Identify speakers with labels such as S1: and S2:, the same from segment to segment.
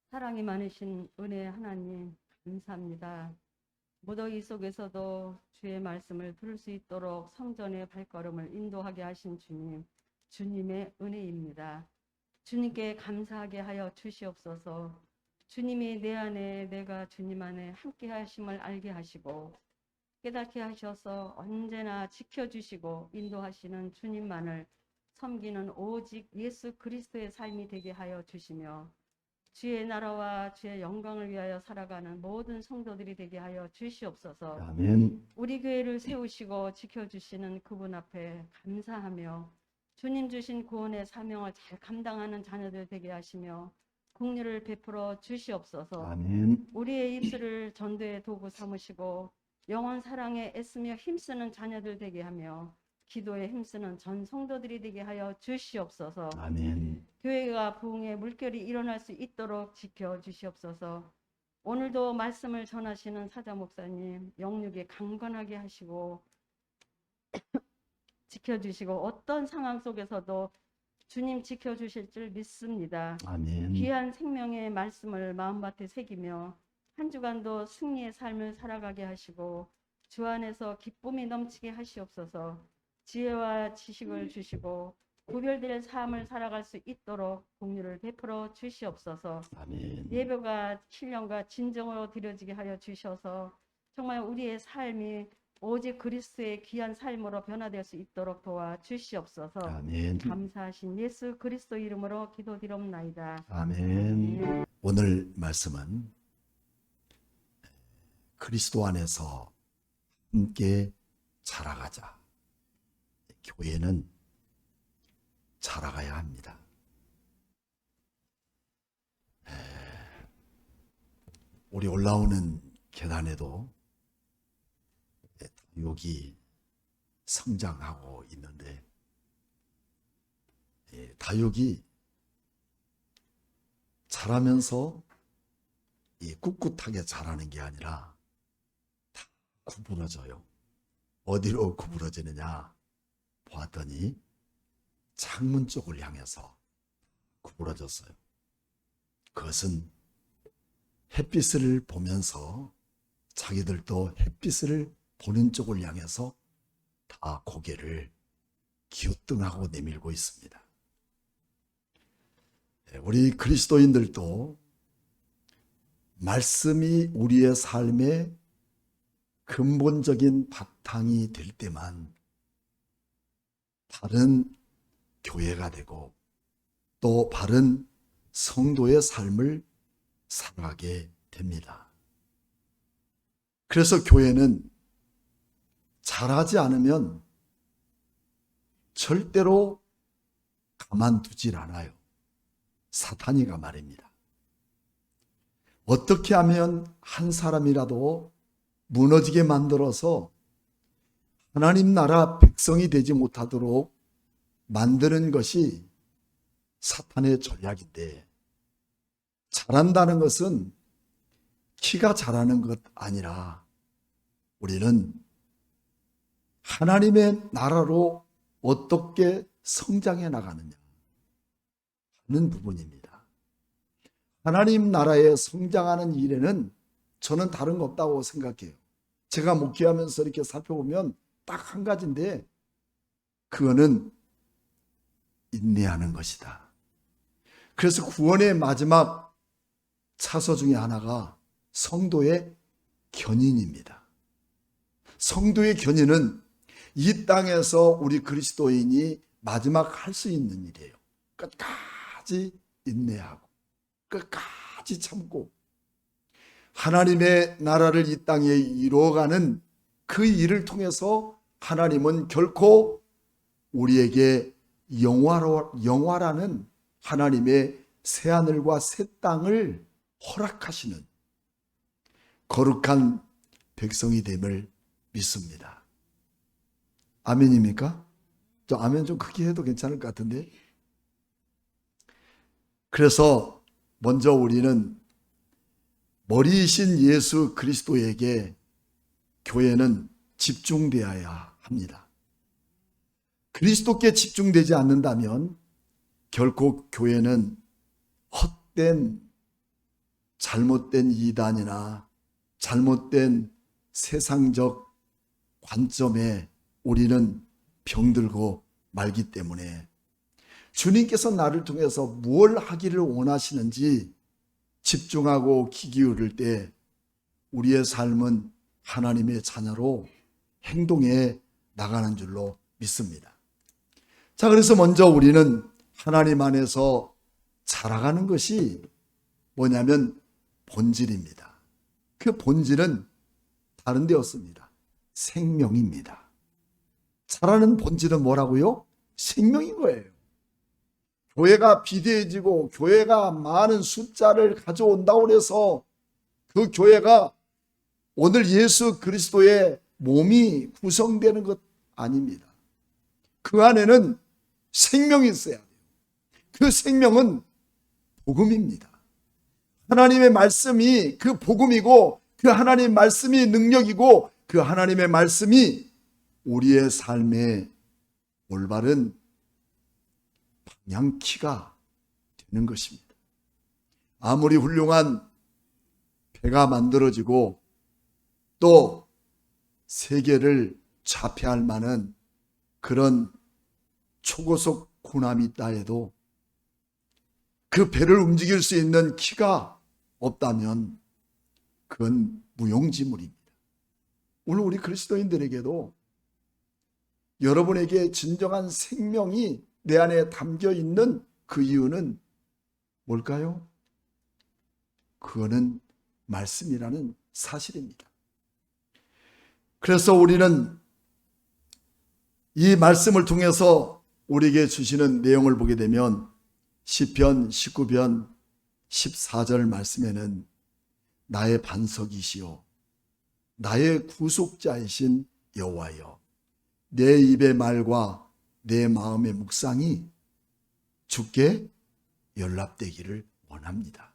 S1: 사랑이 많으신 은혜 하나님 감사합니다. 무더위 속에서도 주의 말씀을 들을 수 있도록 성전의 발걸음을 인도하게 하신 주님, 주님의 은혜입니다. 주님께 감사하게 하여 주시옵소서. 주님이 내 안에 내가 주님 안에 함께 하심을 알게 하시고 깨닫게 하셔서 언제나 지켜주시고 인도하시는 주님만을 섬기는 오직 예수 그리스도의 삶이 되게 하여 주시며 주의 나라와 주의 영광을 위하여 살아가는 모든 성도들이 되게 하여 주시옵소서.
S2: 아멘.
S1: 우리 교회를 세우시고 지켜주시는 그분 앞에 감사하며 주님 주신 구원의 사명을 잘 감당하는 자녀들 되게 하시며 긍휼을 베풀어 주시옵소서.
S2: 아멘.
S1: 우리의 입술을 전도의 도구 삼으시고 영원 사랑에 애쓰며 힘쓰는 자녀들 되게 하며 기도에 힘쓰는 전 성도들이 되게 하여 주시옵소서.
S2: 아멘.
S1: 교회가 부흥의 물결이 일어날 수 있도록 지켜주시옵소서. 오늘도 말씀을 전하시는 사자 목사님 영육에 강건하게 하시고 지켜주시고 어떤 상황 속에서도 주님 지켜주실 줄 믿습니다.
S2: 아멘.
S1: 귀한 생명의 말씀을 마음밭에 새기며 한 주간도 승리의 삶을 살아가게 하시고 주 안에서 기쁨이 넘치게 하시옵소서. 지혜와 지식을 주시고 구별될 삶을 살아갈 수 있도록 긍휼을 베풀어 주시옵소서.
S2: 아멘.
S1: 예배가 신령과 진정으로 드려지게 하여 주셔서 정말 우리의 삶이 오직 그리스도의 귀한 삶으로 변화될 수 있도록 도와 주시옵소서.
S2: 아멘.
S1: 감사하신 예수 그리스도 이름으로 기도드리옵나이다.
S2: 아멘. 오늘 말씀은 그리스도 안에서 함께 자라가자. 교회는 자라가야 합니다. 우리 올라오는 계단에도 다육이 성장하고 있는데 다육이 자라면서 꿋꿋하게 자라는 게 아니라 다 구부러져요. 어디로 구부러지느냐 보았더니 창문 쪽을 향해서 구부러졌어요. 그것은 햇빛을 보면서 자기들도 햇빛을 보는 쪽을 향해서 다 고개를 기우뚱하고 내밀고 있습니다. 우리 그리스도인들도 말씀이 우리의 삶의 근본적인 바탕이 될 때만 바른 교회가 되고 또 바른 성도의 삶을 살아가게 됩니다. 그래서 교회는 잘하지 않으면 절대로 가만두질 않아요. 사탄이가 말입니다. 어떻게 하면 한 사람이라도 무너지게 만들어서 하나님 나라 백성이 되지 못하도록 만드는 것이 사탄의 전략인데, 잘한다는 것은 키가 자라는 것 아니라 우리는 하나님의 나라로 어떻게 성장해 나가느냐 하는 부분입니다. 하나님 나라에 성장하는 일에는 저는 다른 거 없다고 생각해요. 제가 목회하면서 이렇게 살펴보면 딱 한 가지인데, 그거는 인내하는 것이다. 그래서 구원의 마지막 차서 중에 하나가 성도의 견인입니다. 성도의 견인은 이 땅에서 우리 그리스도인이 마지막 할 수 있는 일이에요. 끝까지 인내하고 끝까지 참고 하나님의 나라를 이 땅에 이루어가는 그 일을 통해서 하나님은 결코 우리에게 영화라는 하나님의 새하늘과 새 땅을 허락하시는 거룩한 백성이 됨을 믿습니다. 아멘입니까? 저 아멘 좀 크게 해도 괜찮을 것 같은데. 그래서 먼저 우리는 머리이신 예수 그리스도에게 교회는 집중되어야 합니다. 그리스도께 집중되지 않는다면 결국 교회는 헛된 잘못된 이단이나 잘못된 세상적 관점에 우리는 병들고 말기 때문에 주님께서 나를 통해서 무엇을 하기를 원하시는지 집중하고 귀 기울일 때 우리의 삶은 하나님의 자녀로 행동해 나가는 줄로 믿습니다. 자, 그래서 먼저 우리는 하나님 안에서 자라가는 것이 뭐냐면 본질입니다. 그 본질은 다른 데 없습니다. 생명입니다. 자라는 본질은 뭐라고요? 생명인 거예요. 교회가 비대해지고 교회가 많은 숫자를 가져온다고 해서 그 교회가 오늘 예수 그리스도의 몸이 구성되는 것 아닙니다. 그 안에는 생명이 있어야 돼요. 그 생명은 복음입니다. 하나님의 말씀이 그 복음이고 그 하나님의 말씀이 능력이고 그 하나님의 말씀이 우리의 삶의 올바른 방향키가 되는 것입니다. 아무리 훌륭한 배가 만들어지고 또 세계를 좌표할 만한 그런 초고속 군함이 있다 해도 그 배를 움직일 수 있는 키가 없다면 그건 무용지물입니다. 오늘 우리 그리스도인들에게도 여러분에게 진정한 생명이 내 안에 담겨 있는 그 이유는 뭘까요? 그거는 말씀이라는 사실입니다. 그래서 우리는 이 말씀을 통해서 우리에게 주시는 내용을 보게 되면 시편 19편 14절 말씀에는 나의 반석이시오 나의 구속자이신 여호와여 내 입의 말과 내 마음의 묵상이 주께 연락되기를 원합니다.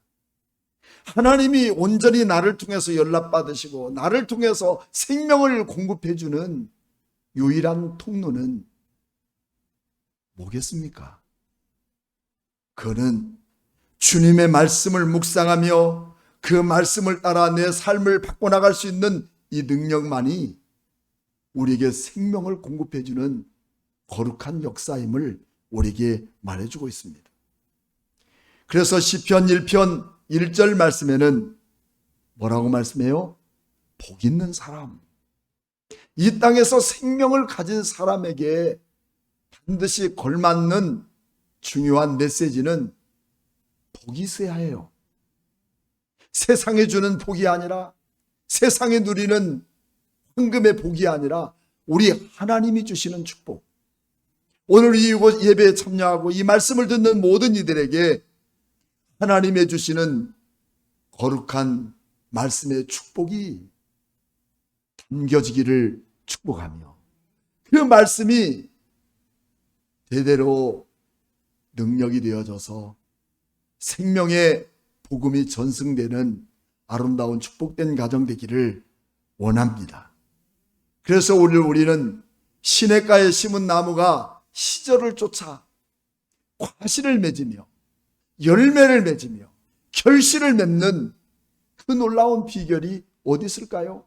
S2: 하나님이 온전히 나를 통해서 연락받으시고 나를 통해서 생명을 공급해 주는 유일한 통로는 뭐겠습니까? 그는 주님의 말씀을 묵상하며 그 말씀을 따라 내 삶을 바꿔나갈 수 있는 이 능력만이 우리에게 생명을 공급해 주는 거룩한 역사임을 우리에게 말해주고 있습니다. 그래서 시편 1편 1절 말씀에는 뭐라고 말씀해요? 복 있는 사람. 이 땅에서 생명을 가진 사람에게 반드시 걸맞는 중요한 메시지는 복이 있어야 해요. 세상에 주는 복이 아니라 세상에 누리는 황금의 복이 아니라 우리 하나님이 주시는 축복. 오늘 이 예배에 참여하고 이 말씀을 듣는 모든 이들에게 하나님의 주시는 거룩한 말씀의 축복이 담겨지기를 축복하며 그 말씀이 대대로 능력이 되어져서 생명의 복음이 전승되는 아름다운 축복된 가정 되기를 원합니다. 그래서 오늘 우리는 시냇가에 심은 나무가 시절을 쫓아 과실을 맺으며 열매를 맺으며 결실을 맺는 그 놀라운 비결이 어디 있을까요?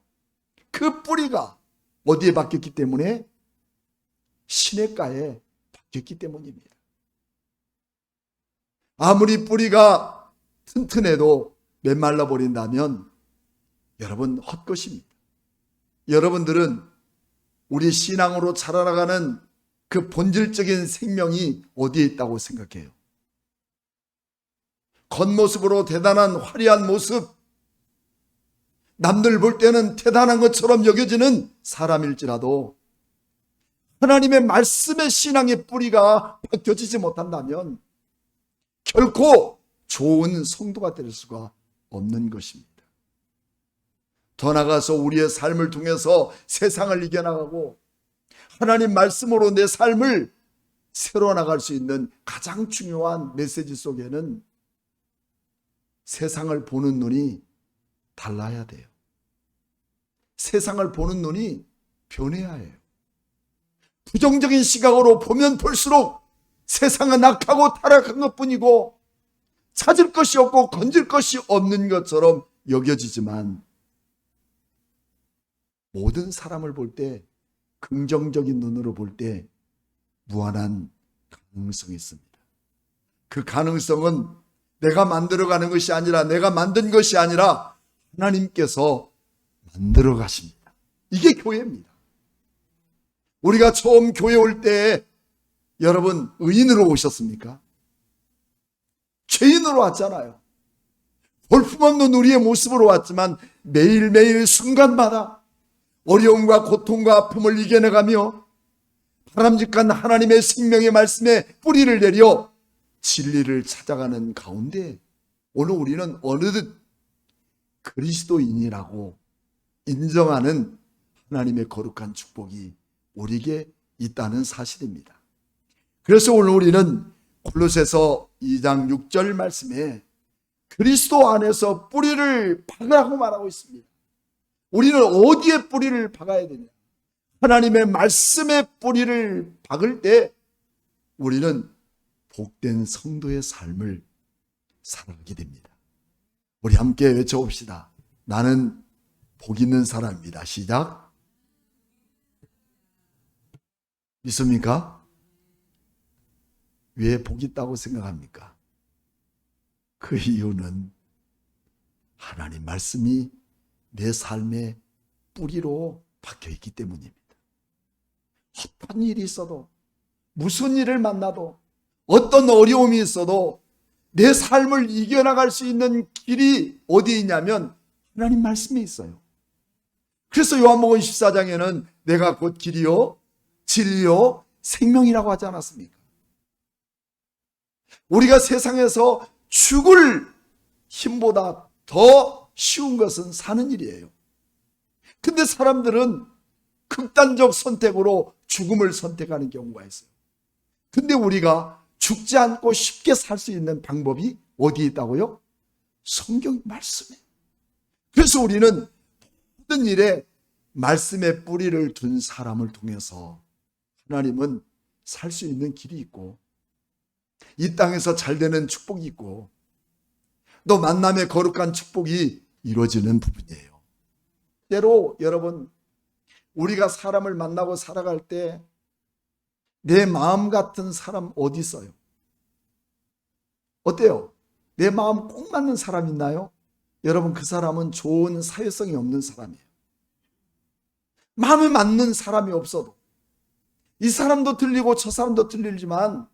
S2: 그 뿌리가 어디에 박혔기 때문에? 시냇가에 박혔기 때문입니다. 아무리 뿌리가 튼튼해도 메말라 버린다면 여러분 헛것입니다. 여러분들은 우리 신앙으로 자라나가는 그 본질적인 생명이 어디에 있다고 생각해요? 겉모습으로 대단한 화려한 모습, 남들 볼 때는 대단한 것처럼 여겨지는 사람일지라도 하나님의 말씀의 신앙의 뿌리가 박혀지지 못한다면 결코 좋은 성도가 될 수가 없는 것입니다. 더 나아가서 우리의 삶을 통해서 세상을 이겨나가고 하나님 말씀으로 내 삶을 새로 나갈 수 있는 가장 중요한 메시지 속에는 세상을 보는 눈이 달라야 돼요. 세상을 보는 눈이 변해야 해요. 부정적인 시각으로 보면 볼수록 세상은 악하고 타락한 것뿐이고 찾을 것이 없고 건질 것이 없는 것처럼 여겨지지만 모든 사람을 볼 때, 긍정적인 눈으로 볼 때 무한한 가능성이 있습니다. 그 가능성은 내가 만들어가는 것이 아니라, 내가 만든 것이 아니라 하나님께서 만들어 가십니다. 이게 교회입니다. 우리가 처음 교회 올 때 여러분 의인으로 오셨습니까? 죄인으로 왔잖아요. 볼품없는 우리의 모습으로 왔지만 매일매일 순간마다 어려움과 고통과 아픔을 이겨내가며 바람직한 하나님의 생명의 말씀에 뿌리를 내려 진리를 찾아가는 가운데 오늘 우리는 어느덧 그리스도인이라고 인정하는 하나님의 거룩한 축복이 우리에게 있다는 사실입니다. 그래서 오늘 우리는 골로새서 2장 6절 말씀에 그리스도 안에서 뿌리를 박으라고 말하고 있습니다. 우리는 어디에 뿌리를 박아야 되냐? 하나님의 말씀에 뿌리를 박을 때 우리는 복된 성도의 삶을 살아가게 됩니다. 우리 함께 외쳐봅시다. 나는 복 있는 사람입니다. 시작. 믿습니까? 왜 복 있다고 생각합니까? 그 이유는 하나님 말씀이 내 삶의 뿌리로 박혀 있기 때문입니다. 어떤 일이 있어도, 무슨 일을 만나도, 어떤 어려움이 있어도 내 삶을 이겨나갈 수 있는 길이 어디에 있냐면 하나님 말씀에 있어요. 그래서 요한복음 14장에는 내가 곧 길이요 진리요 생명이라고 하지 않았습니까? 우리가 세상에서 죽을 힘보다 더 쉬운 것은 사는 일이에요. 근데 사람들은 극단적 선택으로 죽음을 선택하는 경우가 있어요. 근데 우리가 죽지 않고 쉽게 살 수 있는 방법이 어디에 있다고요? 성경 말씀에. 그래서 우리는 모든 일에 말씀의 뿌리를 둔 사람을 통해서 하나님은 살 수 있는 길이 있고 이 땅에서 잘 되는 축복이 있고 또 만남의 거룩한 축복이 이루어지는 부분이에요. 때로 여러분 우리가 사람을 만나고 살아갈 때 내 마음 같은 사람 어디 있어요? 어때요? 내 마음 꼭 맞는 사람 있나요? 여러분 그 사람은 좋은 사회성이 없는 사람이에요. 마음에 맞는 사람이 없어도 이 사람도 틀리고 저 사람도 틀리지만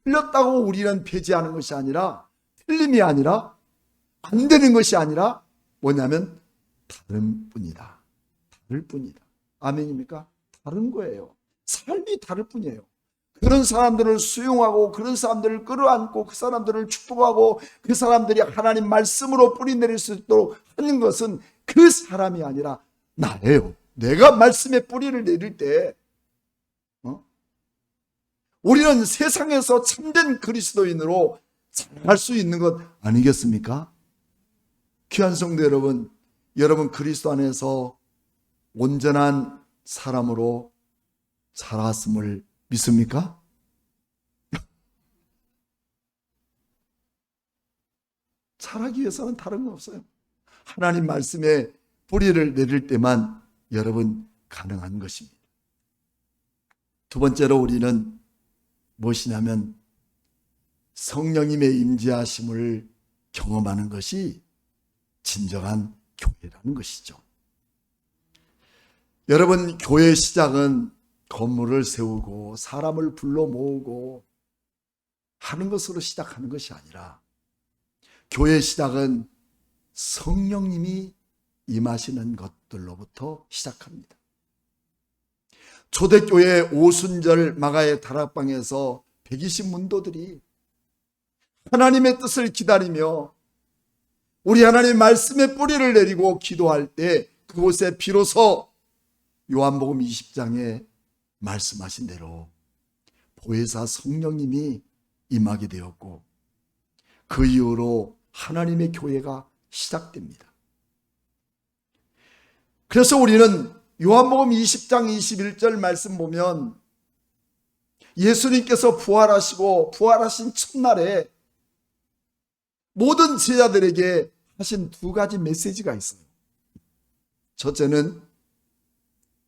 S2: 틀렸다고 우리는 배제하는 것이 아니라 틀림이 아니라 안 되는 것이 아니라 뭐냐면 다른 뿐이다. 다를 뿐이다. 아멘입니까? 다른 거예요. 삶이 다를 뿐이에요. 그런 사람들을 수용하고 그런 사람들을 끌어안고 그 사람들을 축복하고 그 사람들이 하나님 말씀으로 뿌리 내릴 수 있도록 하는 것은 그 사람이 아니라 나예요. 내가 말씀에 뿌리를 내릴 때 우리는 세상에서 참된 그리스도인으로 살 수 있는 것 아니겠습니까? 귀한 성도 여러분, 여러분 그리스도 안에서 온전한 사람으로 살았음을 믿습니까? 살아가기 위해서는 다른 거 없어요. 하나님 말씀에 뿌리를 내릴 때만 여러분 가능한 것입니다. 두 번째로 우리는 무엇이냐면 성령님의 임재하심을 경험하는 것이 진정한 교회라는 것이죠. 여러분 교회의 시작은 건물을 세우고 사람을 불러 모으고 하는 것으로 시작하는 것이 아니라 교회의 시작은 성령님이 임하시는 것들로부터 시작합니다. 초대교회 오순절 마가의 다락방에서 120 문도들이 하나님의 뜻을 기다리며 우리 하나님 말씀의 뿌리를 내리고 기도할 때 그곳에 비로소 요한복음 20장에 말씀하신 대로 보혜사 성령님이 임하게 되었고 그 이후로 하나님의 교회가 시작됩니다. 그래서 우리는 요한복음 20장 21절 말씀 보면 예수님께서 부활하시고 부활하신 첫날에 모든 제자들에게 하신 두 가지 메시지가 있어요. 첫째는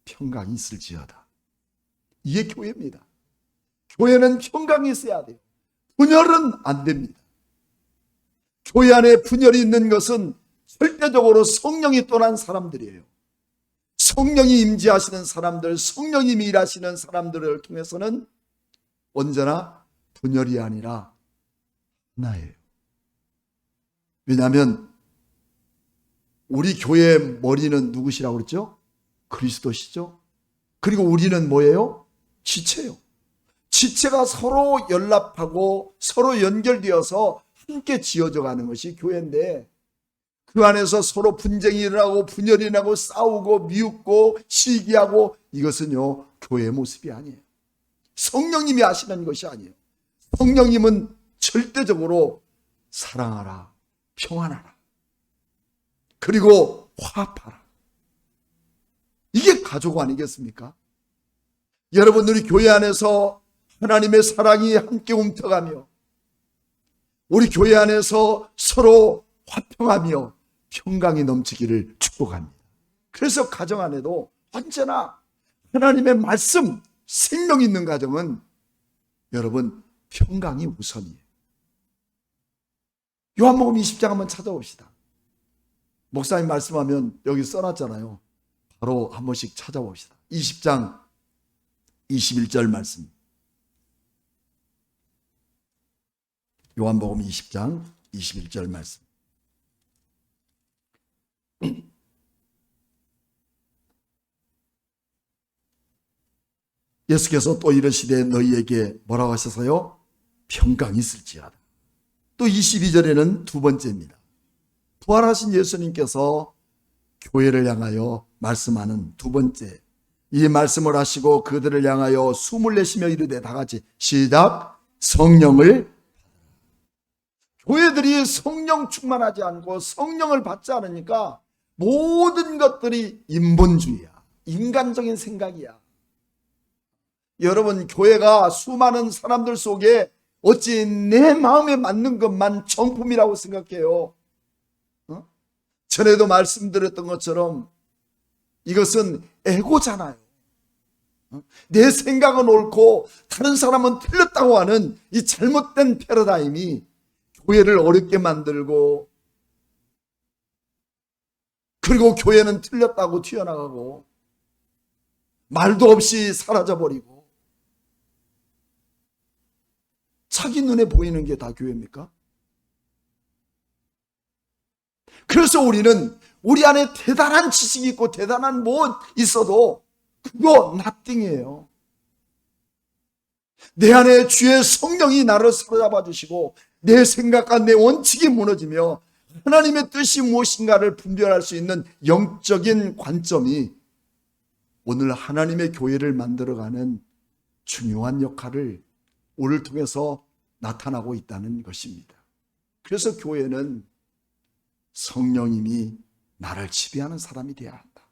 S2: 평강이 있을지어다. 이게 교회입니다. 교회는 평강이 있어야 돼요. 분열은 안 됩니다. 교회 안에 분열이 있는 것은 절대적으로 성령이 떠난 사람들이에요. 성령이 임재하시는 사람들, 성령님이 일하시는 사람들을 통해서는 언제나 분열이 아니라 하나예요. 왜냐하면 우리 교회의 머리는 누구시라고 그랬죠? 그리스도시죠. 그리고 우리는 뭐예요? 지체요. 지체가 서로 연합하고 서로 연결되어서 함께 지어져 가는 것이 교회인데, 그 안에서 서로 분쟁이 일어나고 분열이 나고 싸우고 미웃고 시기하고, 이것은요 교회의 모습이 아니에요. 성령님이 하시는 것이 아니에요. 성령님은 절대적으로 사랑하라, 평안하라, 그리고 화합하라. 이게 가족 아니겠습니까? 여러분, 우리 교회 안에서 하나님의 사랑이 함께 움켜가며 우리 교회 안에서 서로 화평하며 평강이 넘치기를 축복합니다. 그래서 가정 안에도 언제나 하나님의 말씀, 생명 있는 가정은 여러분 평강이 우선이에요. 요한복음 20장 한번 찾아봅시다. 목사님 말씀하면 여기 써놨잖아요. 바로 한 번씩 찾아봅시다. 20장 21절 말씀. 요한복음 20장 21절 말씀. 예수께서 또 이르시되 너희에게 뭐라고 하셔서요? 평강이 있을지어다. 또 22절에는 두 번째입니다. 부활하신 예수님께서 교회를 향하여 말씀하는 두 번째, 이 말씀을 하시고 그들을 향하여 숨을 내쉬며 이르되, 다 같이 시작. 성령을. 교회들이 성령 충만하지 않고 성령을 받지 않으니까 모든 것들이 인본주의야, 인간적인 생각이야. 여러분, 교회가 수많은 사람들 속에 어찌 내 마음에 맞는 것만 정품이라고 생각해요? 전에도 말씀드렸던 것처럼 이것은 에고잖아요. 내 생각은 옳고 다른 사람은 틀렸다고 하는 이 잘못된 패러다임이 교회를 어렵게 만들고, 그리고 교회는 틀렸다고 튀어나가고 말도 없이 사라져버리고, 자기 눈에 보이는 게 다 교회입니까? 그래서 우리는 우리 안에 대단한 지식이 있고 대단한 뭐 있어도 그거 nothing이에요. 내 안에 주의 성령이 나를 사로잡아 주시고 내 생각과 내 원칙이 무너지며 하나님의 뜻이 무엇인가를 분별할 수 있는 영적인 관점이 오늘 하나님의 교회를 만들어가는 중요한 역할을 우리를 통해서 나타나고 있다는 것입니다. 그래서 교회는 성령님이 나를 지배하는 사람이 되어야 한다.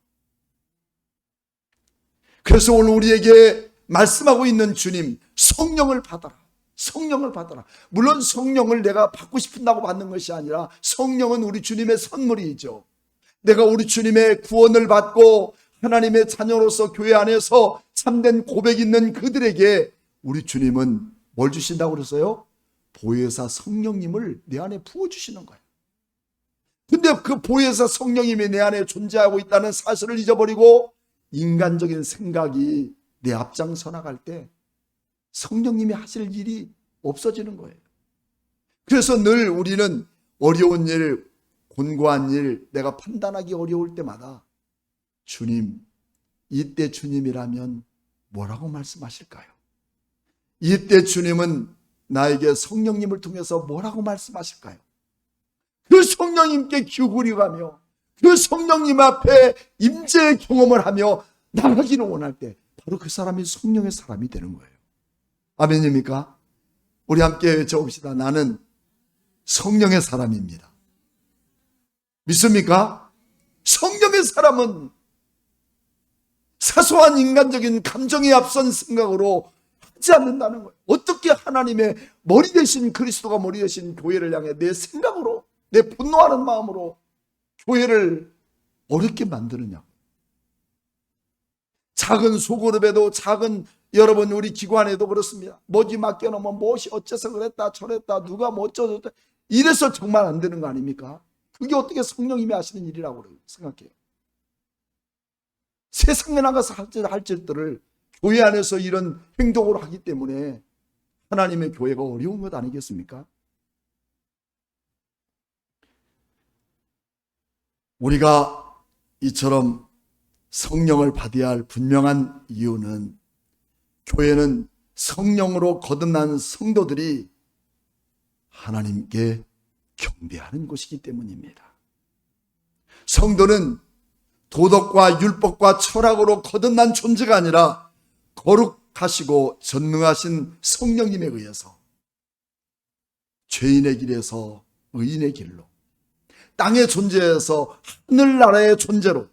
S2: 그래서 오늘 우리에게 말씀하고 있는 주님, 성령을 받아라. 성령을 받아라. 물론 성령을 내가 받고 싶은다고 받는 것이 아니라 성령은 우리 주님의 선물이죠. 내가 우리 주님의 구원을 받고 하나님의 자녀로서 교회 안에서 참된 고백 있는 그들에게 우리 주님은 뭘 주신다고 그랬어요? 보혜사 성령님을 내 안에 부어주시는 거예요. 근데 그 보혜사 성령님이 내 안에 존재하고 있다는 사실을 잊어버리고 인간적인 생각이 내 앞장서 나갈 때 성령님이 하실 일이 없어지는 거예요. 그래서 늘 우리는 어려운 일, 곤고한 일, 내가 판단하기 어려울 때마다 주님, 이때 주님이라면 뭐라고 말씀하실까요? 이때 주님은 나에게 성령님을 통해서 뭐라고 말씀하실까요? 그 성령님께 기울여가며 그 성령님 앞에 임재의 경험을 하며 나가기를 원할 때 바로 그 사람이 성령의 사람이 되는 거예요. 아멘입니까? 우리 함께 외쳐봅시다. 나는 성령의 사람입니다. 믿습니까? 성령의 사람은 사소한 인간적인 감정에 앞선 생각으로 맞지 않는다는 거예요. 어떻게 하나님의 머리 대신 그리스도가 머리 대신 교회를 향해 내 생각으로, 내 분노하는 마음으로 교회를 어렵게 만드느냐. 작은 소그룹에도, 작은 여러분 우리 기관에도 그렇습니다. 뭐지 맡겨놓으면 무엇이 어째서 그랬다 저랬다 누가 뭐 어쩌다 이래서 정말 안 되는 거 아닙니까? 그게 어떻게 성령님이 하시는 일이라고 생각해요. 세상에 나가서 할 짓들을 교회 안에서 이런 행동으로 하기 때문에 하나님의 교회가 어려운 것 아니겠습니까? 우리가 이처럼 성령을 받아야 할 분명한 이유는 교회는 성령으로 거듭난 성도들이 하나님께 경배하는 곳이기 때문입니다. 성도는 도덕과 율법과 철학으로 거듭난 존재가 아니라 거룩하시고 전능하신 성령님에 의해서 죄인의 길에서 의인의 길로, 땅의 존재에서 하늘나라의 존재로,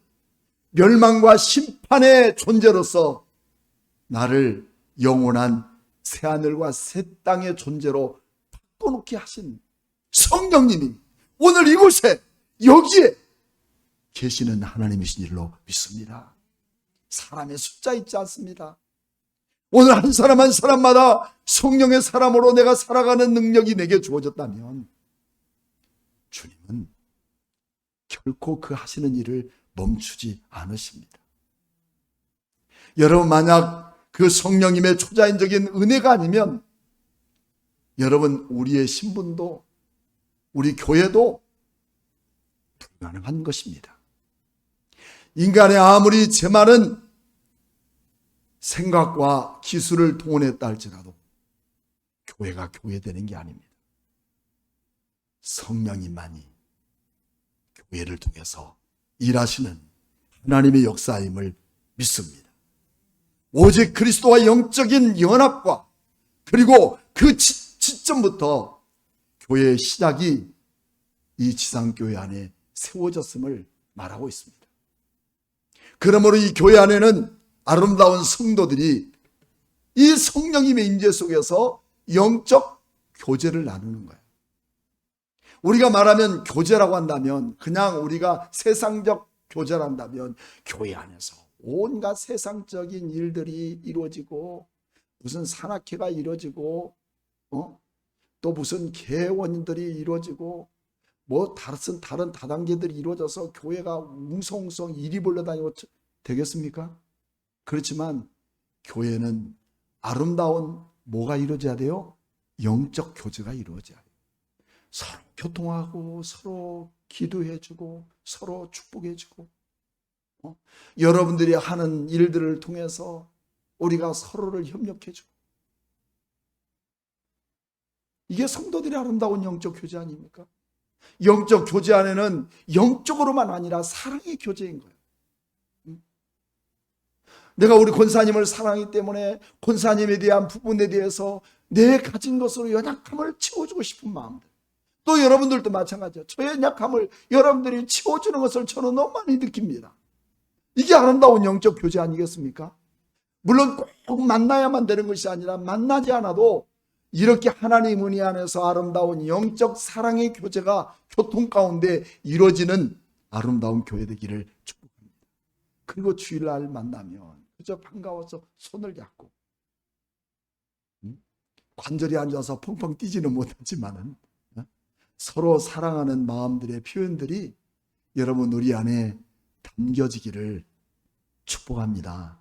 S2: 멸망과 심판의 존재로서 나를 영원한 새하늘과 새 땅의 존재로 바꿔놓게 하신 성령님이 오늘 이곳에 여기에 계시는 하나님이신 일로 믿습니다. 사람의 숫자 있지 않습니다. 오늘 한 사람 한 사람마다 성령의 사람으로 내가 살아가는 능력이 내게 주어졌다면 주님은 결코 그 하시는 일을 멈추지 않으십니다. 여러분 만약 그 성령님의 초자연적인 은혜가 아니면 여러분 우리의 신분도 우리 교회도 불가능한 것입니다. 인간의 아무리 제 많은 생각과 기술을 동원했다 할지라도 교회가 교회되는 게 아닙니다. 성령님만이 교회를 통해서 일하시는 하나님의 역사임을 믿습니다. 오직 그리스도와 영적인 연합과 그리고 그 지점부터 교회의 시작이 이 지상교회 안에 세워졌음을 말하고 있습니다. 그러므로 이 교회 안에는 아름다운 성도들이 이 성령님의 임재 속에서 영적 교제를 나누는 거예요. 우리가 말하면 교제라고 한다면 그냥 우리가 세상적 교제를 한다면 교회 안에서 온갖 세상적인 일들이 이루어지고 무슨 산악회가 이루어지고 또 무슨 개원들이 이루어지고 뭐 다른 다단계들이 이루어져서 교회가 웅성웅성 일이 벌려다니고 되겠습니까? 그렇지만 교회는 아름다운 뭐가 이루어져야 돼요? 영적 교제가 이루어져야 돼요. 서로 교통하고 서로 기도해주고 서로 축복해주고 여러분들이 하는 일들을 통해서 우리가 서로를 협력해주고 이게 성도들이 아름다운 영적 교제 아닙니까? 영적 교제 안에는 영적으로만 아니라 사랑의 교제인 거예요. 내가 우리 권사님을 사랑하기 때문에 권사님에 대한 부분에 대해서 내 가진 것으로 연약함을 채워주고 싶은 마음들. 또 여러분들도 마찬가지예요. 저의 연약함을 여러분들이 채워주는 것을 저는 너무 많이 느낍니다. 이게 아름다운 영적 교제 아니겠습니까? 물론 꼭 만나야만 되는 것이 아니라 만나지 않아도 이렇게 하나님 은혜 안에서 아름다운 영적 사랑의 교제가 교통 가운데 이루어지는 아름다운 교회 되기를 축복합니다. 그리고 주일날 만나면 그저 반가워서 손을 잡고 관절이 앉아서 펑펑 뛰지는 못하지만은 서로 사랑하는 마음들의 표현들이 여러분 우리 안에 담겨지기를 축복합니다.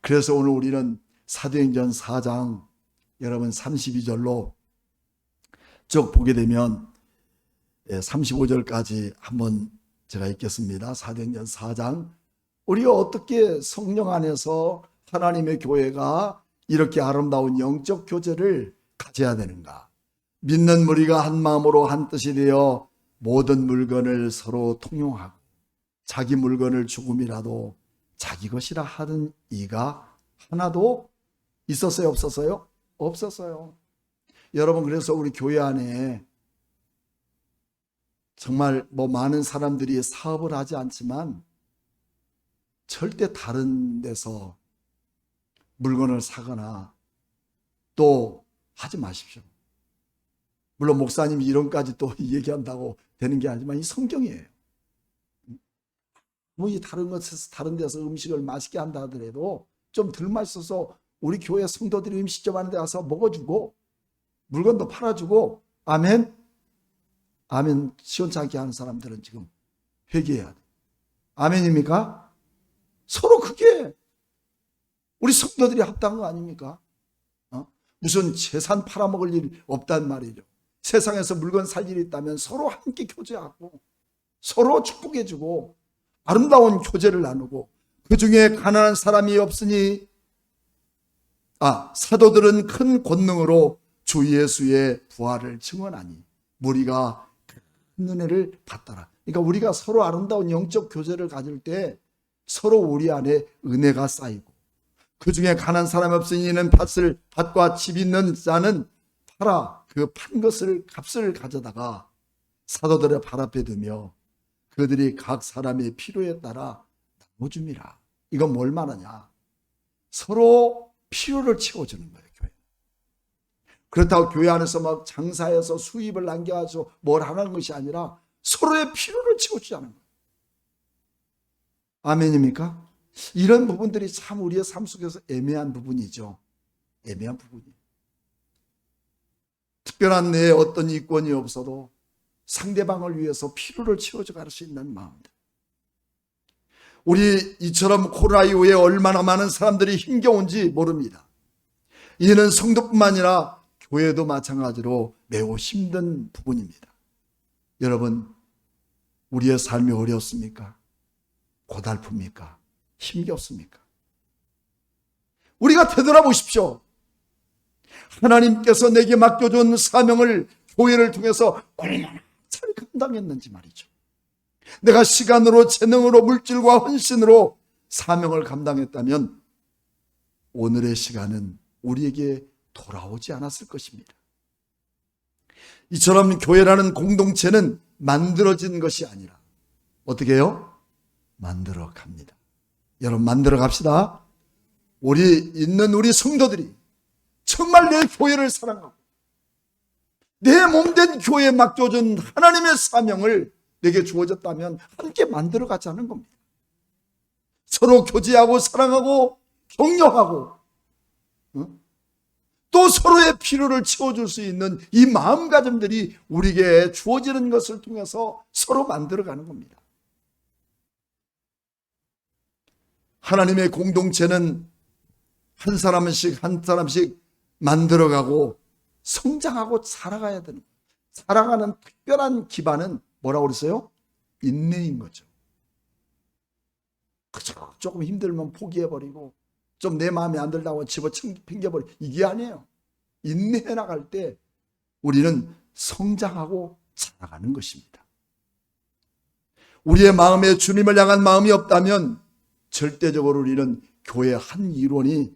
S2: 그래서 오늘 우리는 사도행전 4장 여러분 32절로 쭉 보게 되면 35절까지 한번 제가 읽겠습니다. 사도행전 4장 우리가 어떻게 성령 안에서 하나님의 교회가 이렇게 아름다운 영적 교제를 가져야 되는가. 믿는 무리가 한 마음으로 한 뜻이 되어 모든 물건을 서로 통용하고 자기 물건을 조금이라도 자기 것이라 하는 이가 하나도 있었어요? 없었어요? 없었어요. 여러분 그래서 우리 교회 안에 정말 많은 사람들이 사업을 하지 않지만 절대 다른 데서 물건을 사거나 또 하지 마십시오. 물론 목사님이 이런까지 또 얘기한다고 되는 게 아니지만 이 성경이에요. 뭐 이 다른 데서 음식을 맛있게 한다 하더라도 좀 덜 맛있어서 우리 교회 성도들이 음식점 하는 데 가서 먹어주고 물건도 팔아주고, 아멘. 아멘. 시원찮게 하는 사람들은 지금 회개해야 돼. 아멘입니까? 서로 그게 우리 성도들이 합당한 거 아닙니까? 무슨 재산 팔아먹을 일 없단 말이죠. 세상에서 물건 살 일이 있다면 서로 함께 교제하고 서로 축복해주고 아름다운 교제를 나누고, 그 중에 가난한 사람이 없으니 사도들은 큰 권능으로 주 예수의 부활을 증언하니 무리가 큰 은혜를 받더라. 그러니까 우리가 서로 아름다운 영적 교제를 가질 때 서로 우리 안에 은혜가 쌓이고, 그 중에 가난한 사람이 없으니 이는 밭과 집 있는 자는 팔아 그 판 것을 값을 가져다가 사도들의 발 앞에 두며 그들이 각 사람의 필요에 따라 나눠줍니다. 이건 뭘 말하냐? 서로 필요를 채워주는 거예요, 교회. 그렇다고 교회 안에서 막 장사해서 수입을 남겨가지고 뭘 하는 것이 아니라 서로의 필요를 채워주자는 거예요. 아멘입니까? 이런 부분들이 참 우리의 삶 속에서 애매한 부분이죠. 애매한 부분이에요. 특별한 내 어떤 이권이 없어도 상대방을 위해서 필요를 채워줘 갈 수 있는 마음들. 우리 이처럼 코로나 이후에 얼마나 많은 사람들이 힘겨운지 모릅니다. 이는 성도뿐만 아니라 교회도 마찬가지로 매우 힘든 부분입니다. 여러분, 우리의 삶이 어렵습니까? 고달픕니까? 힘겹습니까? 우리가 되돌아보십시오. 하나님께서 내게 맡겨준 사명을 교회를 통해서 얼마나 잘 감당했는지 말이죠. 내가 시간으로, 재능으로, 물질과 헌신으로 사명을 감당했다면 오늘의 시간은 우리에게 돌아오지 않았을 것입니다. 이처럼 교회라는 공동체는 만들어진 것이 아니라 어떻게 해요? 만들어 갑니다. 여러분, 만들어 갑시다. 우리 성도들이 정말 내 교회를 사랑하고 내 몸된 교회에 맡겨준 하나님의 사명을 내게 주어졌다면 함께 만들어 가자는 겁니다. 서로 교제하고 사랑하고 격려하고 또 서로의 필요를 채워줄 수 있는 이 마음가짐들이 우리에게 주어지는 것을 통해서 서로 만들어가는 겁니다. 하나님의 공동체는 한 사람씩 만들어가고 성장하고 살아가야 되는 거예요. 살아가는 특별한 기반은 뭐라고 그랬어요? 인내인 거죠. 조금 힘들면 포기해버리고 좀 내 마음에 안 들다고 집어당겨버리고 이게 아니에요. 인내해 나갈 때 우리는 성장하고 살아가는 것입니다. 우리의 마음에 주님을 향한 마음이 없다면 절대적으로 우리는 교회 한 일원이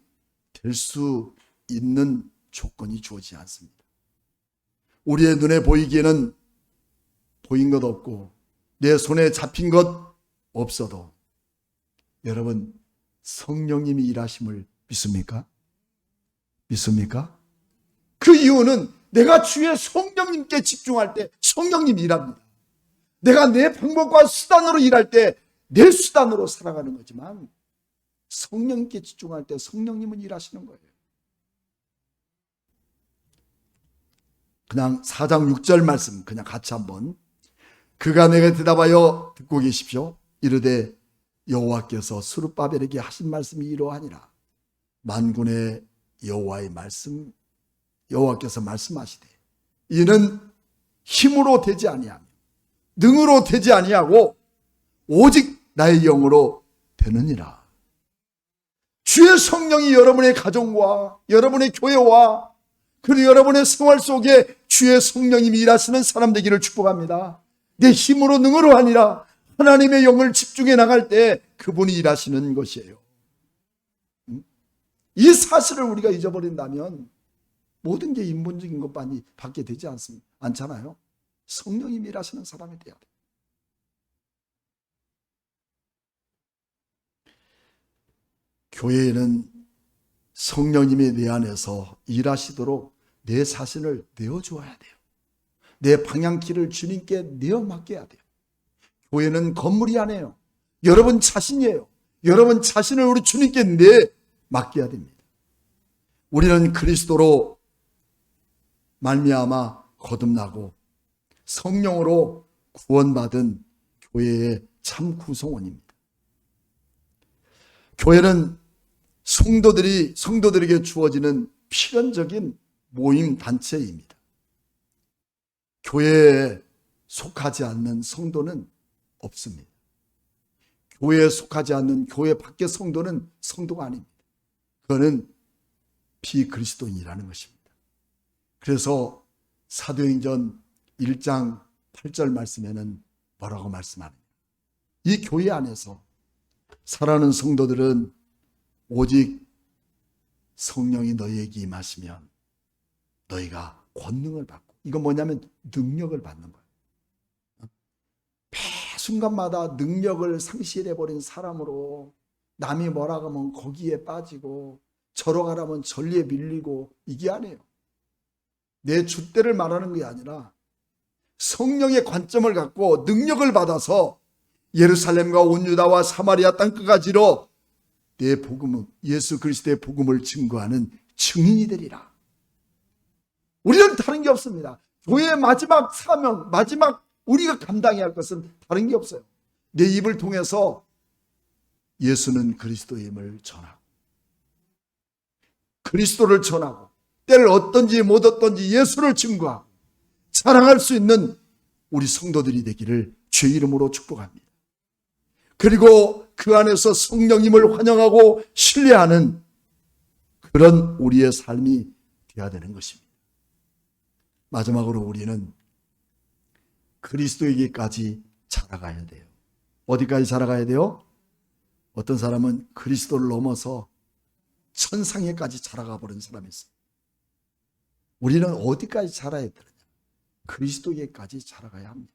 S2: 될 수 있는 조건이 주어지지 않습니다. 우리의 눈에 보이기에는 보인 것 없고 내 손에 잡힌 것 없어도 여러분, 성령님이 일하심을 믿습니까? 믿습니까? 그 이유는 내가 주의 성령님께 집중할 때 성령님이 일합니다. 내가 내 방법과 수단으로 일할 때 내 수단으로 살아가는 거지만 성령님께 집중할 때 성령님은 일하시는 거예요. 그냥 4장 6절 말씀 그냥 같이 한번. 그가 내게 대답하여 듣고 계십시오. 이르되 여호와께서 스룹바벨에게 하신 말씀이 이러하니라. 만군의 여호와의 말씀, 여호와께서 말씀하시되 이는 힘으로 되지 아니하며 능으로 되지 아니하고 오직 나의 영으로 되느니라. 주의 성령이 여러분의 가정과 여러분의 교회와 그리고 여러분의 생활 속에 주의 성령님이 일하시는 사람 되기를 축복합니다. 내 힘으로 능으로 아니라 하나님의 영을 집중해 나갈 때 그분이 일하시는 것이에요. 이 사실을 우리가 잊어버린다면 모든 게 인본적인 것밖에 되지 않잖아요. 성령님이 일하시는 사람이 돼야 돼요. 교회에는 성령님이 내 안에서 일하시도록 내 자신을 내어주어야 돼요. 내 방향키를 주님께 내어 맡겨야 돼요. 교회는 건물이 아니에요. 여러분 자신이에요. 여러분 자신을 우리 주님께 내 맡겨야 됩니다. 우리는 그리스도로 말미암아 거듭나고 성령으로 구원받은 교회의 참 구성원입니다. 교회는 성도들에게 주어지는 필연적인 모임 단체입니다. 교회에 속하지 않는 성도는 없습니다. 교회에 속하지 않는 교회 밖의 성도는 성도가 아닙니다. 그거는 비그리스도인이라는 것입니다. 그래서 사도행전 1장 8절 말씀에는 뭐라고 말씀하느냐? 이 교회 안에서 살아가는 성도들은 오직 성령이 너희에게 임하시면 너희가 권능을 받고, 이건 뭐냐면 능력을 받는 거예요. 매 순간마다 능력을 상실해버린 사람으로 남이 뭐라고 하면 거기에 빠지고 저러 가라면 전리에 밀리고, 이게 아니에요. 내 줏대를 말하는 게 아니라 성령의 관점을 갖고 능력을 받아서 예루살렘과 온 유다와 사마리아 땅끝까지로 내 복음은 예수 그리스도의 복음을 증거하는 증인이 되리라. 우리는 다른 게 없습니다. 교회의 마지막 사명, 마지막 우리가 감당해야 할 것은 다른 게 없어요. 내 입을 통해서 예수는 그리스도임을 전하고, 그리스도를 전하고, 때를 얻든지 못 얻든지 예수를 증거하고 사랑할 수 있는 우리 성도들이 되기를 주의 이름으로 축복합니다. 그리고 그 안에서 성령님을 환영하고 신뢰하는 그런 우리의 삶이 되어야 되는 것입니다. 마지막으로 우리는 그리스도에게까지 자라가야 돼요. 어디까지 자라가야 돼요? 어떤 사람은 그리스도를 넘어서 천상에까지 자라가 버린 사람이 있어요. 우리는 어디까지 자라야 되느냐? 그리스도에게까지 자라가야 합니다.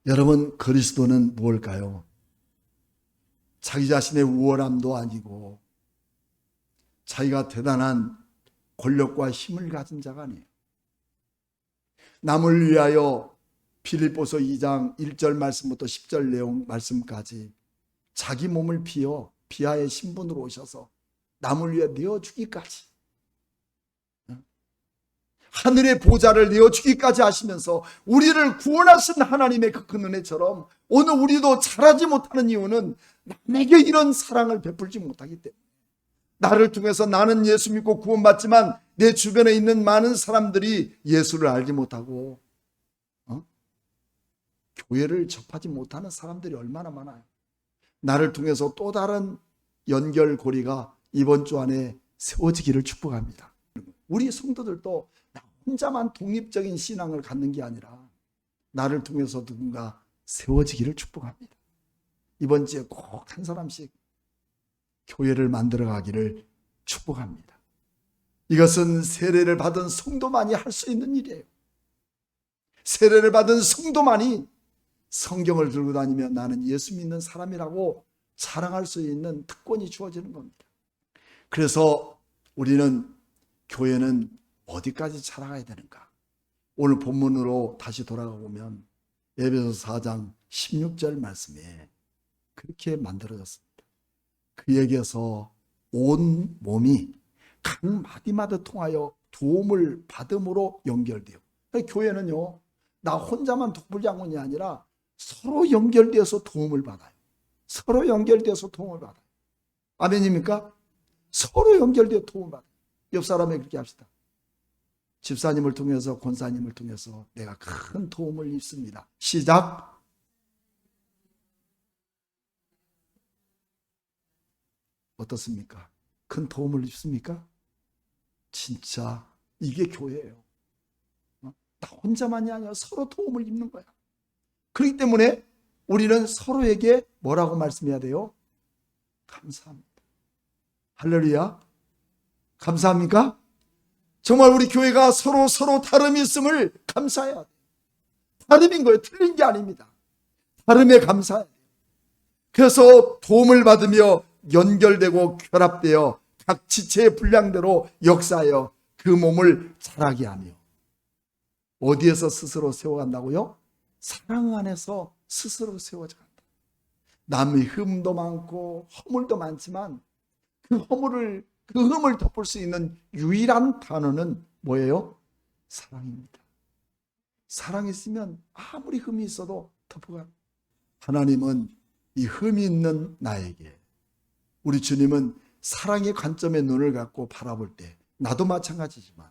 S2: 여러분, 그리스도는 무엇일까요? 자기 자신의 우월함도 아니고 자기가 대단한 권력과 힘을 가진 자가 아니에요. 남을 위하여 빌립보서 2장 1절 말씀부터 10절 내용 말씀까지 자기 몸을 비어 비하의 신분으로 오셔서 남을 위해 내어주기까지, 하늘의 보좌를 내어주기까지 하시면서 우리를 구원하신 하나님의 그 큰 은혜처럼 오늘 우리도 잘하지 못하는 이유는 남에게 이런 사랑을 베풀지 못하기 때문에, 나를 통해서 나는 예수 믿고 구원받지만 내 주변에 있는 많은 사람들이 예수를 알지 못하고 교회를 접하지 못하는 사람들이 얼마나 많아요. 나를 통해서 또 다른 연결고리가 이번 주 안에 세워지기를 축복합니다. 우리 성도들도 나 혼자만 독립적인 신앙을 갖는 게 아니라 나를 통해서 누군가 세워지기를 축복합니다. 이번 주에 꼭 한 사람씩 교회를 만들어 가기를 축복합니다. 이것은 세례를 받은 성도만이 할 수 있는 일이에요. 세례를 받은 성도만이 성경을 들고 다니며 나는 예수 믿는 사람이라고 자랑할 수 있는 특권이 주어지는 겁니다. 그래서 우리는, 교회는 어디까지 자라가야 되는가? 오늘 본문으로 다시 돌아가 보면 에베소서 4장 16절 말씀에 그렇게 만들어졌습니다. 그에게서 온 몸이 각 마디마다 통하여 도움을 받음으로 연결돼요. 교회는요, 나 혼자만 독불장군이 아니라 서로 연결되어서 도움을 받아요. 서로 연결되어서 도움을 받아요. 아멘입니까? 서로 연결되어 도움을 받아요. 옆 사람에게 그렇게 합시다. 집사님을 통해서, 권사님을 통해서 내가 큰 도움을 입습니다. 시작. 어떻습니까? 큰 도움을 입습니까? 진짜 이게 교회예요. 나 혼자만이 아니라 서로 도움을 입는 거야. 그렇기 때문에 우리는 서로에게 뭐라고 말씀해야 돼요? 감사합니다. 할렐루야. 감사합니까? 정말 우리 교회가 서로 다름이 있음을 감사해야 돼요. 다름인 거예요. 틀린 게 아닙니다. 다름에 감사해야 돼요. 그래서 도움을 받으며 연결되고 결합되어 각 지체의 분량대로 역사하여 그 몸을 자라게 하며, 어디에서 스스로 세워간다고요? 사랑 안에서 스스로 세워져 간다. 남의 흠도 많고 허물도 많지만 그 흠을 덮을 수 있는 유일한 단어는 뭐예요? 사랑입니다. 사랑이 있으면 아무리 흠이 있어도 덮어가. 하나님은 이 흠이 있는 나에게, 우리 주님은 사랑의 관점의 눈을 갖고 바라볼 때, 나도 마찬가지지만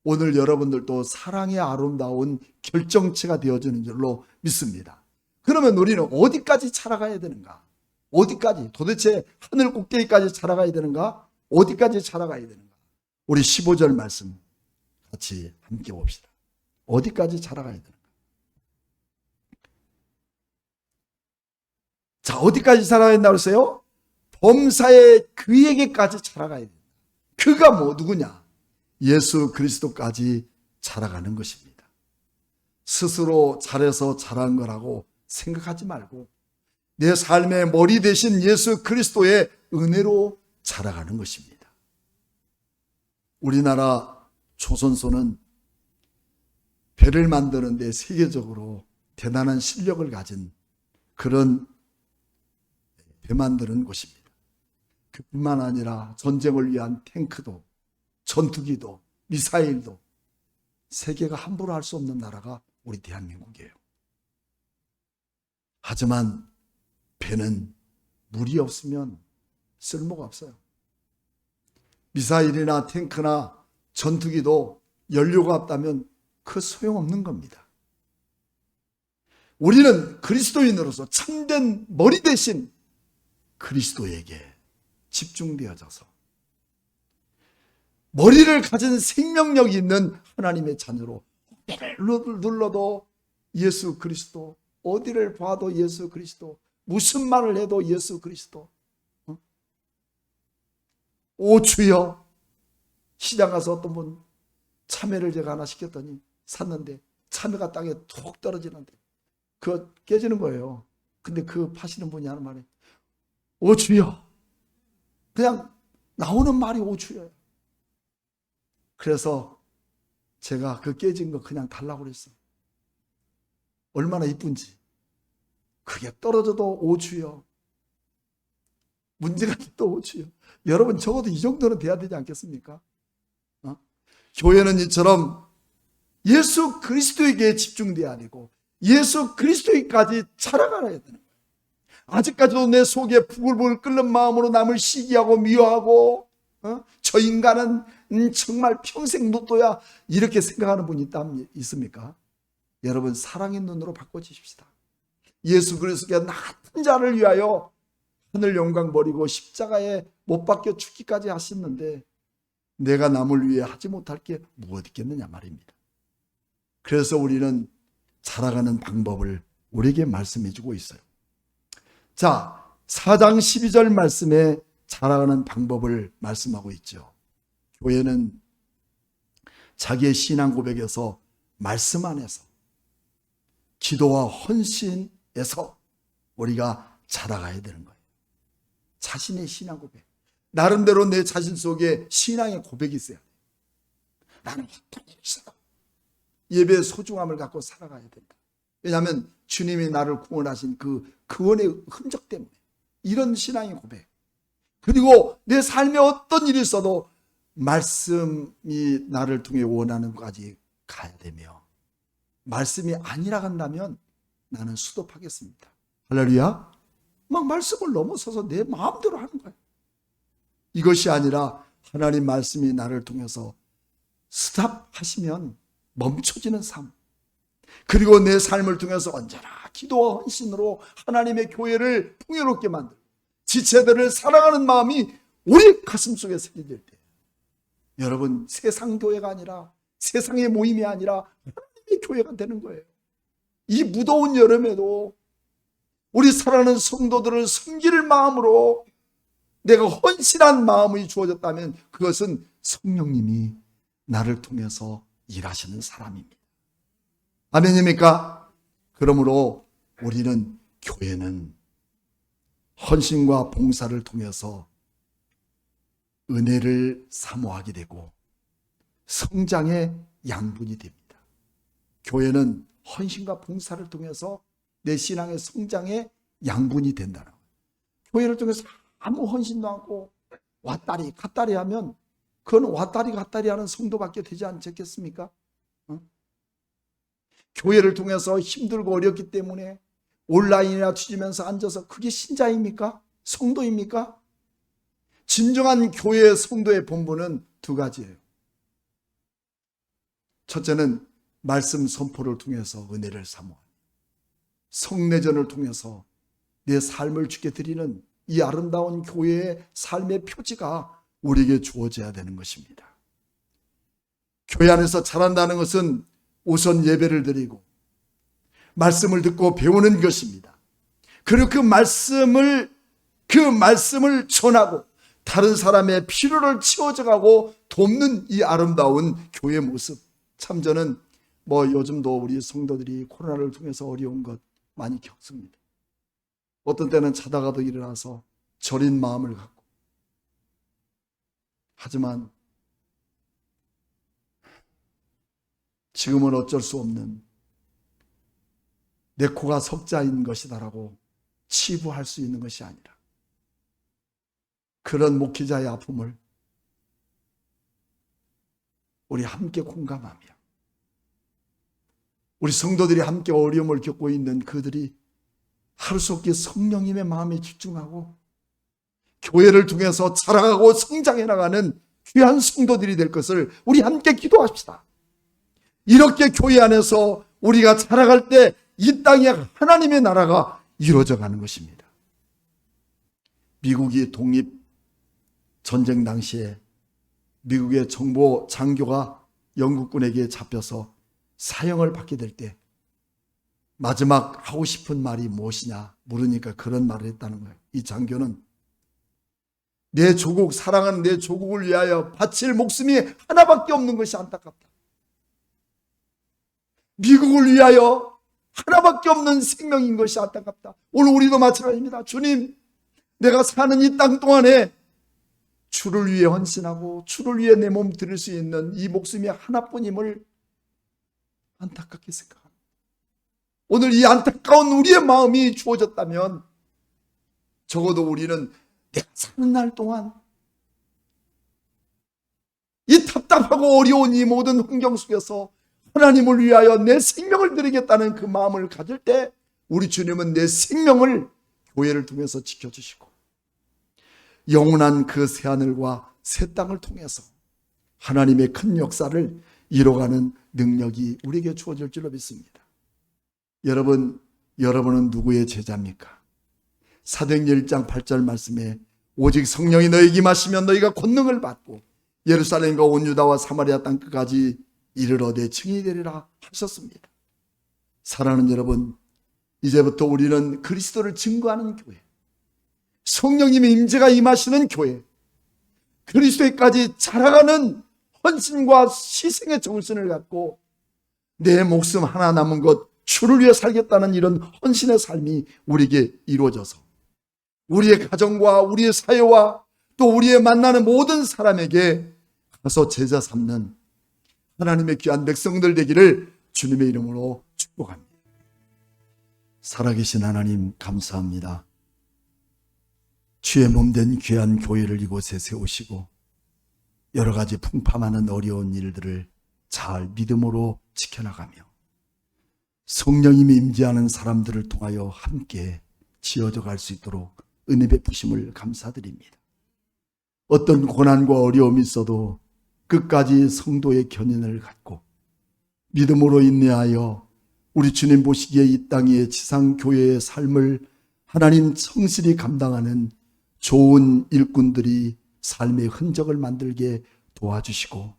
S2: 오늘 여러분들도 사랑의 아름다운 결정체가 되어지는 줄로 믿습니다. 그러면 우리는 어디까지 자라가야 되는가? 어디까지? 도대체 하늘 꼭대기까지 자라가야 되는가? 어디까지 자라가야 되는가? 우리 15절 말씀 같이 함께 봅시다. 어디까지 자라가야 되는가? 자, 어디까지 자라가야 된다고 했어요? 범사의 그에게까지 자라가야 된다. 그가 누구냐? 예수 그리스도까지 자라가는 것입니다. 스스로 잘해서 자란 거라고 생각하지 말고 내 삶의 머리 대신 예수 그리스도의 은혜로 자라가는 것입니다. 우리나라 조선소는 배를 만드는 데 세계적으로 대단한 실력을 가진 그런 배 만드는 곳입니다. 그뿐만 아니라 전쟁을 위한 탱크도, 전투기도, 미사일도 세계가 함부로 할 수 없는 나라가 우리 대한민국이에요. 하지만 배는 물이 없으면 쓸모가 없어요. 미사일이나 탱크나 전투기도 연료가 없다면 그 소용없는 겁니다. 우리는 그리스도인으로서 참된 머리 대신 그리스도에게 집중되어져서 머리를 가진 생명력이 있는 하나님의 자녀로 어디를 눌러도 예수 그리스도, 어디를 봐도 예수 그리스도, 무슨 말을 해도 예수 그리스도. 오 주여. 시장 가서 어떤 분 참외를 제가 하나 시켰더니 샀는데 참외가 땅에 툭 떨어지는데 그거 깨지는 거예요. 근데 그 파시는 분이 하는 말이 오 주여. 그냥 나오는 말이 오 주여예요. 그래서 제가 그 깨진 거 그냥 달라고 그랬어요. 얼마나 이쁜지. 그게 떨어져도 오 주여. 문제가 또 오 주여. 여러분 적어도 이 정도는 돼야 되지 않겠습니까? 교회는 이처럼 예수 그리스도에게 집중돼야 되고 예수 그리스도에게까지 자라가야 되는 거예요. 아직까지도 내 속에 부글부글 끓는 마음으로 남을 시기하고 미워하고 저 인간은 정말 평생 노또야 이렇게 생각하는 분이 있습니까? 여러분 사랑의 눈으로 바꿔주십시다. 예수 그리스도께서 나 같은 자를 위하여 하늘 영광 버리고 십자가에 못 박혀 죽기까지 하셨는데 내가 남을 위해 하지 못할 게 무엇 있겠느냐 말입니다. 그래서 우리는 자라가는 방법을 우리에게 말씀해 주고 있어요. 자, 4장 12절 말씀에 자라가는 방법을 말씀하고 있죠. 교회는 자기의 신앙 고백에서 말씀 안에서 기도와 헌신에서 우리가 자라가야 되는 거예요. 자신의 신앙 고백. 나름대로 내 자신 속에 신앙의 고백이 있어야 돼요. 나는 어떤 일이 있어도 예배의 소중함을 갖고 살아가야 된다. 왜냐하면 주님이 나를 구원하신 그 구원의 흔적 때문에 이런 신앙의 고백. 그리고 내 삶에 어떤 일이 있어도 말씀이 나를 통해 원하는 것까지 가야 되며 말씀이 아니라 간다면 나는 수도하겠습니다. 할렐루야. 막 말씀을 넘어서서 내 마음대로 하는 거예요. 이것이 아니라 하나님 말씀이 나를 통해서 스탑하시면 멈춰지는 삶. 그리고 내 삶을 통해서 언제나 기도와 헌신으로 하나님의 교회를 풍요롭게 만들고 지체들을 사랑하는 마음이 우리 가슴 속에 새겨질 때 여러분 세상 교회가 아니라 세상의 모임이 아니라 하나님의 교회가 되는 거예요. 이 무더운 여름에도 우리 사랑하는 성도들을 섬길 마음으로 내가 헌신한 마음이 주어졌다면 그것은 성령님이 나를 통해서 일하시는 사람입니다. 아멘입니까? 그러므로 우리는 교회는 헌신과 봉사를 통해서 은혜를 사모하게 되고 성장의 양분이 됩니다. 교회는 헌신과 봉사를 통해서 내 신앙의 성장의 양분이 된다는 거예요. 교회를 통해서 아무 헌신도 않고 왔다리 갔다리 하면 그건 왔다리 갔다리 하는 성도밖에 되지 않겠습니까? 교회를 통해서 힘들고 어렵기 때문에 온라인이나 뒤지면서 앉아서 그게 신자입니까? 성도입니까? 진정한 교회의 성도의 본분은 두 가지예요. 첫째는 말씀 선포를 통해서 은혜를 사모하는, 성례전을 통해서 내 삶을 주께 드리는 이 아름다운 교회의 삶의 표지가 우리에게 주어져야 되는 것입니다. 교회 안에서 자란다는 것은 우선 예배를 드리고 말씀을 듣고 배우는 것입니다. 그리고 그 말씀을 전하고 다른 사람의 필요를 채워져가고 돕는 이 아름다운 교회 모습. 참 저는 요즘도 우리 성도들이 코로나를 통해서 어려운 것 많이 겪습니다. 어떤 때는 자다가도 일어나서 저린 마음을 갖고, 하지만 지금은 어쩔 수 없는 내 코가 석자인 것이다라고 치부할 수 있는 것이 아니라 그런 목회자의 아픔을 우리 함께 공감하며 우리 성도들이 함께 어려움을 겪고 있는 그들이 하루속히 성령님의 마음에 집중하고 교회를 통해서 자라가고 성장해 나가는 귀한 성도들이 될 것을 우리 함께 기도합시다. 이렇게 교회 안에서 우리가 자라갈 때 이 땅에 하나님의 나라가 이루어져 가는 것입니다. 미국이 독립 전쟁 당시에 미국의 정보 장교가 영국군에게 잡혀서 사형을 받게 될 때 마지막 하고 싶은 말이 무엇이냐 물으니까 그런 말을 했다는 거예요. 이 장교는 내 조국, 사랑하는 내 조국을 위하여 바칠 목숨이 하나밖에 없는 것이 안타깝다. 미국을 위하여 하나밖에 없는 생명인 것이 안타깝다. 오늘 우리도 마찬가지입니다. 주님, 내가 사는 이 땅 동안에 주를 위해 헌신하고 주를 위해 내 몸 드릴 수 있는 이 목숨이 하나뿐임을 안타깝게 생각합니다. 오늘 이 안타까운 우리의 마음이 주어졌다면 적어도 우리는 내가 사는 날 동안 이 답답하고 어려운 이 모든 환경 속에서 하나님을 위하여 내 생명을 드리겠다는 그 마음을 가질 때 우리 주님은 내 생명을 교회를 통해서 지켜주시고 영원한 그 새하늘과 새 땅을 통해서 하나님의 큰 역사를 이뤄가는 능력이 우리에게 주어질 줄로 믿습니다. 여러분은 누구의 제자입니까? 사도행전 1장 8절 말씀에 오직 성령이 너에게 임하시면 너희가 권능을 받고 예루살렘과 온 유다와 사마리아 땅 끝까지 이르러 내 증인이 되리라 하셨습니다. 사랑하는 여러분, 이제부터 우리는 그리스도를 증거하는 교회, 성령님의 임재가 임하시는 교회, 그리스도에까지 자라가는 헌신과 희생의 정신을 갖고 내 목숨 하나 남은 것 주를 위해 살겠다는 이런 헌신의 삶이 우리에게 이루어져서 우리의 가정과 우리의 사회와 또 우리의 만나는 모든 사람에게 가서 제자 삼는 하나님의 귀한 백성들 되기를 주님의 이름으로 축복합니다. 살아계신 하나님 감사합니다. 주의 몸된 귀한 교회를 이곳에 세우시고 여러 가지 풍파많은 어려운 일들을 잘 믿음으로 지켜나가며 성령님이 임재하는 사람들을 통하여 함께 지어져 갈 수 있도록 은혜 베푸심을 감사드립니다. 어떤 고난과 어려움이 있어도 끝까지 성도의 견인을 갖고 믿음으로 인내하여 우리 주님 보시기에 이 땅의 지상교회의 삶을 하나님 성실히 감당하는 좋은 일꾼들이 삶의 흔적을 만들게 도와주시고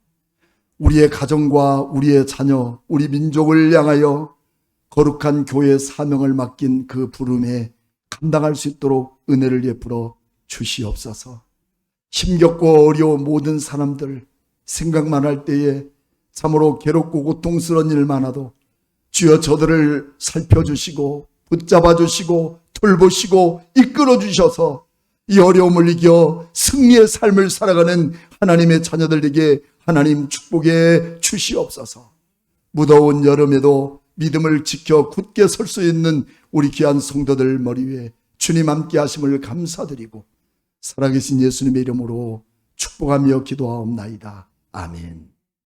S2: 우리의 가정과 우리의 자녀, 우리 민족을 향하여 거룩한 교회의 사명을 맡긴 그 부름에 감당할 수 있도록 은혜를 베풀어 주시옵소서. 힘겹고 어려운 모든 사람들 생각만 할 때에 참으로 괴롭고 고통스러운 일 많아도 주여 저들을 살펴주시고 붙잡아 주시고 돌보시고 이끌어 주셔서 이 어려움을 이겨 승리의 삶을 살아가는 하나님의 자녀들에게 하나님 축복해 주시옵소서. 무더운 여름에도 믿음을 지켜 굳게 설 수 있는 우리 귀한 성도들 머리 위에 주님 함께 하심을 감사드리고 살아계신 예수님의 이름으로 축복하며 기도하옵나이다. 아멘.